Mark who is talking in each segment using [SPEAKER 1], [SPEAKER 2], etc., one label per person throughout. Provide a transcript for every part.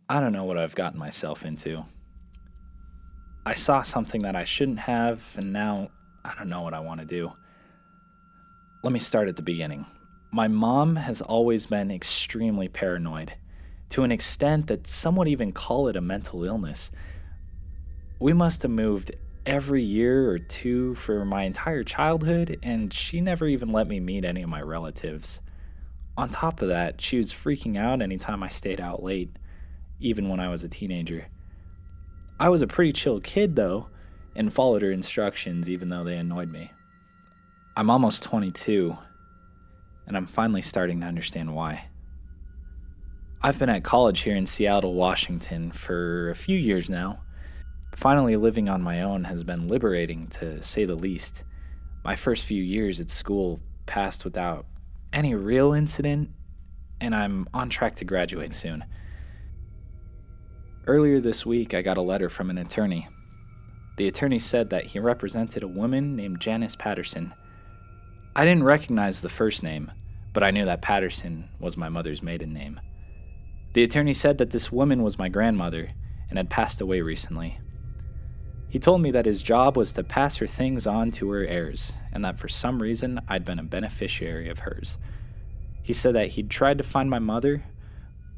[SPEAKER 1] I don't know what I've gotten myself into. I saw something that I shouldn't have, and now I don't know what I want to do. Let me start at the beginning. My mom has always been extremely paranoid, to an extent that some would even call it a mental illness. We must have moved every year or two for my entire childhood, and she never even let me meet any of my relatives. On top of that, she was freaking out anytime I stayed out late, even when I was a teenager. I was a pretty chill kid, though, and followed her instructions even though they annoyed me. I'm almost 22, and I'm finally starting to understand why. I've been at college here in Seattle, Washington for a few years now. Finally living on my own has been liberating, to say the least. My first few years at school passed without any real incident, and I'm on track to graduate soon. Earlier this week, I got a letter from an attorney. The attorney said that he represented a woman named Janice Patterson. I didn't recognize the first name, but I knew that Patterson was my mother's maiden name. The attorney said that this woman was my grandmother and had passed away recently. He told me that his job was to pass her things on to her heirs, and that for some reason I'd been a beneficiary of hers. He said that he'd tried to find my mother,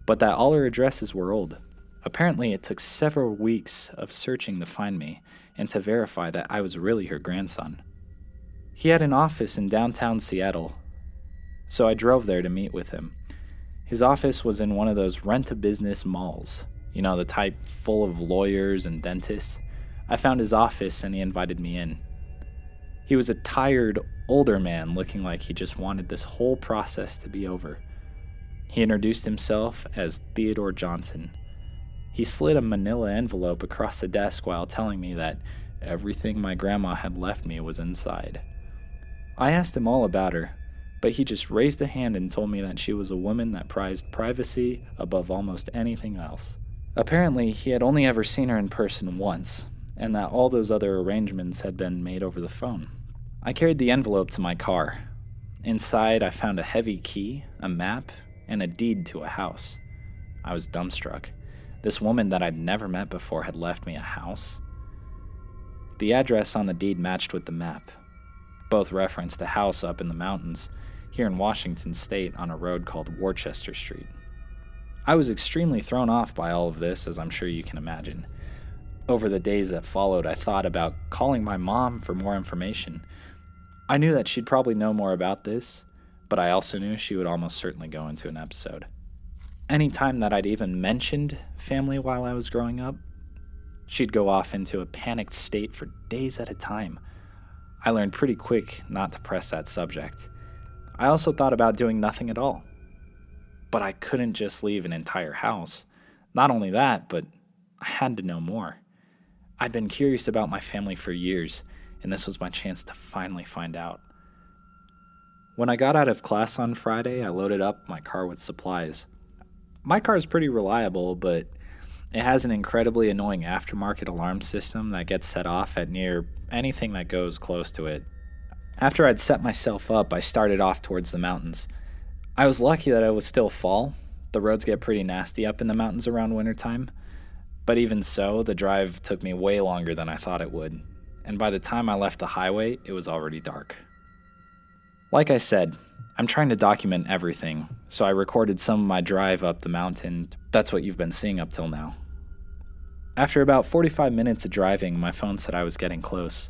[SPEAKER 1] but that all her addresses were old. Apparently, it took several weeks of searching to find me and to verify that I was really her grandson. He had an office in downtown Seattle, so I drove there to meet with him. His office was in one of those rent-a-business malls, the type full of lawyers and dentists. I found his office and he invited me in. He was a tired, older man looking like he just wanted this whole process to be over. He introduced himself as Theodore Johnson. He slid a manila envelope across the desk while telling me that everything my grandma had left me was inside. I asked him all about her, but he just raised a hand and told me that she was a woman that prized privacy above almost anything else. Apparently, he had only ever seen her in person once, and that all those other arrangements had been made over the phone. I carried the envelope to my car. Inside, I found a heavy key, a map, and a deed to a house. I was dumbstruck. This woman that I'd never met before had left me a house. The address on the deed matched with the map. Both referenced a house up in the mountains, here in Washington State on a road called Worcester Street. I was extremely thrown off by all of this, as I'm sure you can imagine. Over the days that followed, I thought about calling my mom for more information. I knew that she'd probably know more about this, but I also knew she would almost certainly go into an episode. Any time that I'd even mentioned family while I was growing up, she'd go off into a panicked state for days at a time. I learned pretty quick not to press that subject. I also thought about doing nothing at all. But I couldn't just leave an entire house. Not only that, but I had to know more. I'd been curious about my family for years, and this was my chance to finally find out. When I got out of class on Friday, I loaded up my car with supplies. My car is pretty reliable, but it has an incredibly annoying aftermarket alarm system that gets set off at near anything that goes close to it. After I'd set myself up, I started off towards the mountains. I was lucky that it was still fall. The roads get pretty nasty up in the mountains around wintertime. But even so, the drive took me way longer than I thought it would. And by the time I left the highway, it was already dark. Like I said, I'm trying to document everything, so I recorded some of my drive up the mountain. That's what you've been seeing up till now. After about 45 minutes of driving, my phone said I was getting close.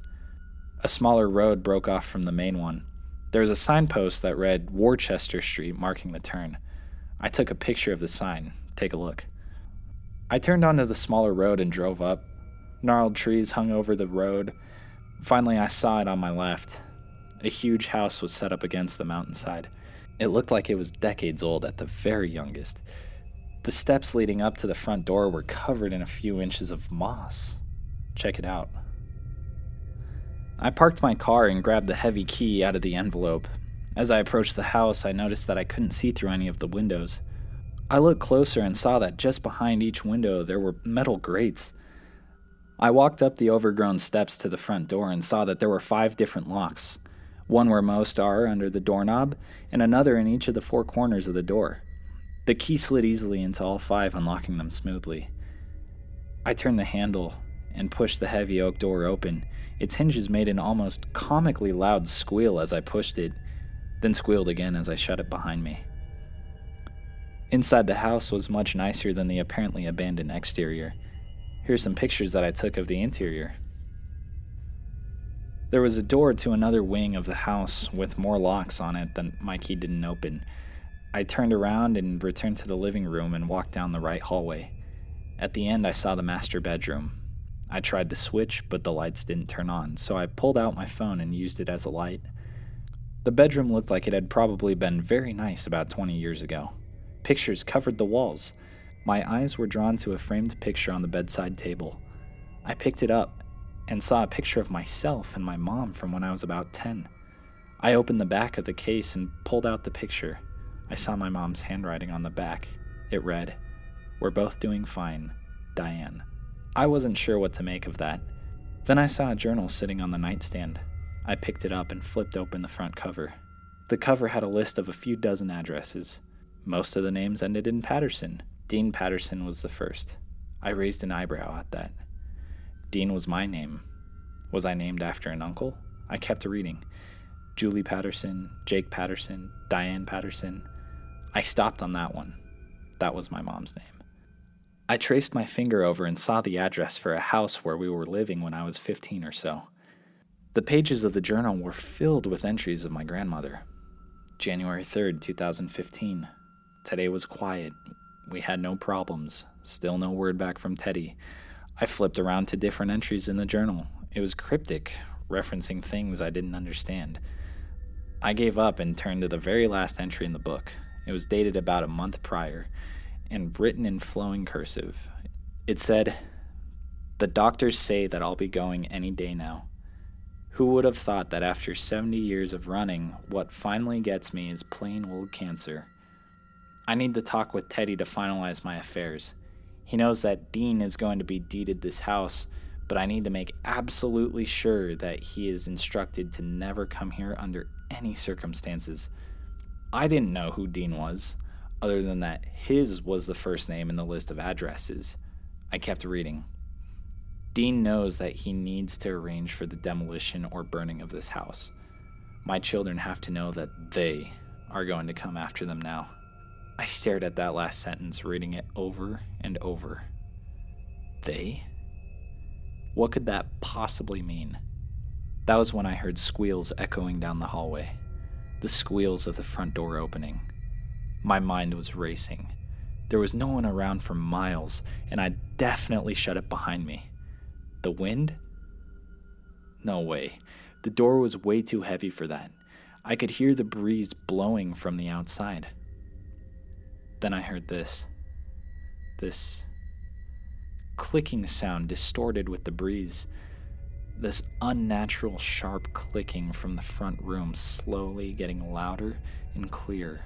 [SPEAKER 1] A smaller road broke off from the main one. There was a signpost that read Worcester Street marking the turn. I took a picture of the sign. Take a look. I turned onto the smaller road and drove up. Gnarled trees hung over the road. Finally, I saw it on my left. A huge house was set up against the mountainside. It looked like it was decades old at the very youngest. The steps leading up to the front door were covered in a few inches of moss. Check it out. I parked my car and grabbed the heavy key out of the envelope. As I approached the house, I noticed that I couldn't see through any of the windows. I looked closer and saw that just behind each window there were metal grates. I walked up the overgrown steps to the front door and saw that there were 5 different locks. One where most are under the doorknob, and another in each of the 4 corners of the door. The key slid easily into all 5, unlocking them smoothly. I turned the handle and pushed the heavy oak door open. Its hinges made an almost comically loud squeal as I pushed it, then squealed again as I shut it behind me. Inside the house was much nicer than the apparently abandoned exterior. Here's some pictures that I took of the interior. There was a door to another wing of the house with more locks on it than my key didn't open. I turned around and returned to the living room and walked down the right hallway. At the end, I saw the master bedroom. I tried the switch, but the lights didn't turn on, so I pulled out my phone and used it as a light. The bedroom looked like it had probably been very nice about 20 years ago. Pictures covered the walls. My eyes were drawn to a framed picture on the bedside table. I picked it up and saw a picture of myself and my mom from when I was about 10. I opened the back of the case and pulled out the picture. I saw my mom's handwriting on the back. It read, "We're both doing fine, Diane." I wasn't sure what to make of that. Then I saw a journal sitting on the nightstand. I picked it up and flipped open the front cover. The cover had a list of a few dozen addresses. Most of the names ended in Patterson. Dean Patterson was the first. I raised an eyebrow at that. Dean was my name. Was I named after an uncle? I kept reading. Julie Patterson, Jake Patterson, Diane Patterson. I stopped on that one. That was my mom's name. I traced my finger over and saw the address for a house where we were living when I was 15 or so. The pages of the journal were filled with entries of my grandmother. January 3rd, 2015. Today was quiet. We had no problems. Still no word back from Teddy. I flipped around to different entries in the journal. It was cryptic, referencing things I didn't understand. I gave up and turned to the very last entry in the book. It was dated about a month prior and written in flowing cursive. It said, "The doctors say that I'll be going any day now. Who would have thought that after 70 years of running, what finally gets me is plain old cancer. I need to talk with Teddy to finalize my affairs. He knows that Dean is going to be deeded this house, but I need to make absolutely sure that he is instructed to never come here under any circumstances." I didn't know who Dean was, other than that his was the first name in the list of addresses. I kept reading. Dean knows that he needs to arrange for the demolition or burning of this house. My children have to know that they are going to come after them now. I stared at that last sentence, reading it over and over. They? What could that possibly mean? That was when I heard squeals echoing down the hallway. The squeals of the front door opening. My mind was racing. There was no one around for miles, and I definitely shut it behind me. The wind? No way. The door was way too heavy for that. I could hear the breeze blowing from the outside. Then I heard this clicking sound distorted with the breeze. This unnatural sharp clicking from the front room, slowly getting louder and clearer.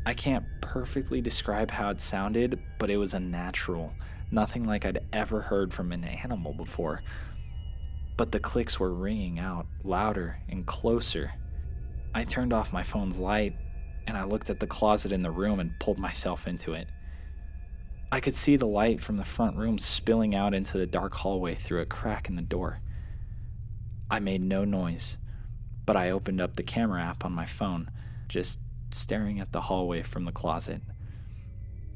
[SPEAKER 1] I can't perfectly describe how it sounded, but it was unnatural, nothing like I'd ever heard from an animal before. But the clicks were ringing out, louder and closer. I turned off my phone's light, and I looked at the closet in the room and pulled myself into it. I could see the light from the front room spilling out into the dark hallway through a crack in the door. I made no noise, but I opened up the camera app on my phone, just staring at the hallway from the closet.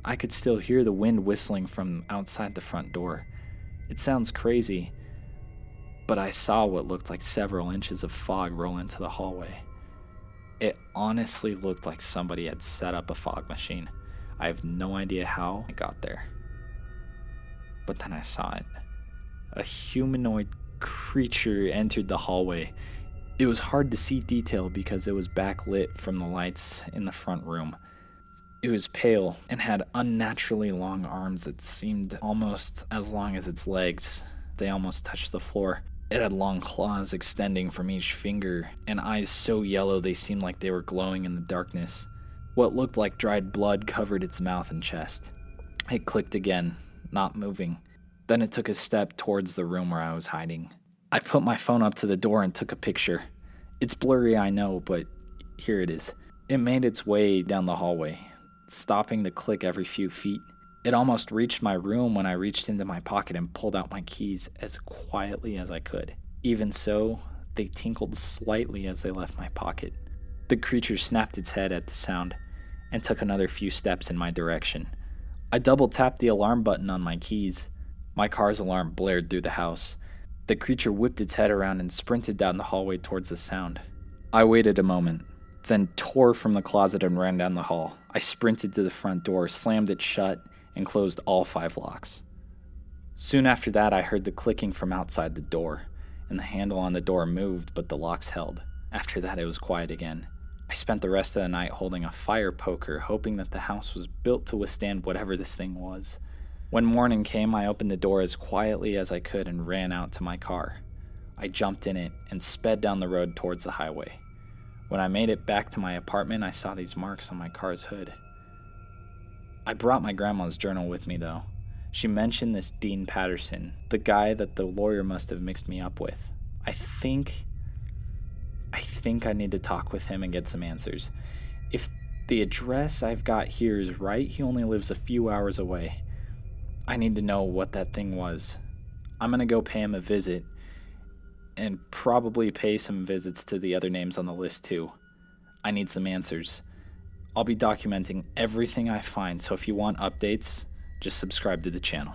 [SPEAKER 1] I could still hear the wind whistling from outside the front door. It sounds crazy, but I saw what looked like several inches of fog roll into the hallway. It honestly looked like somebody had set up a fog machine. I have no idea how it got there. But then I saw it. A humanoid creature entered the hallway. It was hard to see detail because it was backlit from the lights in the front room. It was pale and had unnaturally long arms that seemed almost as long as its legs. They almost touched the floor. It had long claws extending from each finger, and eyes so yellow they seemed like they were glowing in the darkness. What looked like dried blood covered its mouth and chest. It clicked again, not moving. Then it took a step towards the room where I was hiding. I put my phone up to the door and took a picture. It's blurry, I know, but here it is. It made its way down the hallway. stopping to click every few feet. It almost reached my room when I reached into my pocket and pulled out my keys as quietly as I could. Even so, they tinkled slightly as they left my pocket. The creature snapped its head at the sound and took another few steps in my direction. I double-tapped the alarm button on my keys. My car's alarm blared through the house. The creature whipped its head around and sprinted down the hallway towards the sound. I waited a moment, then tore from the closet and ran down the hall. I sprinted to the front door, slammed it shut, and closed all 5 locks. Soon after that, I heard the clicking from outside the door, and the handle on the door moved, but the locks held. After that, it was quiet again. I spent the rest of the night holding a fire poker, hoping that the house was built to withstand whatever this thing was. When morning came, I opened the door as quietly as I could and ran out to my car. I jumped in it and sped down the road towards the highway. When I made it back to my apartment, I saw these marks on my car's hood. I brought my grandma's journal with me, though. She mentioned this Dean Patterson, the guy that the lawyer must have mixed me up with. I think I need to talk with him and get some answers. If the address I've got here is right, he only lives a few hours away. I need to know what that thing was. I'm gonna go pay him a visit, and probably pay some visits to the other names on the list too. I need some answers. I'll be documenting everything I find, so if you want updates, just subscribe to the channel.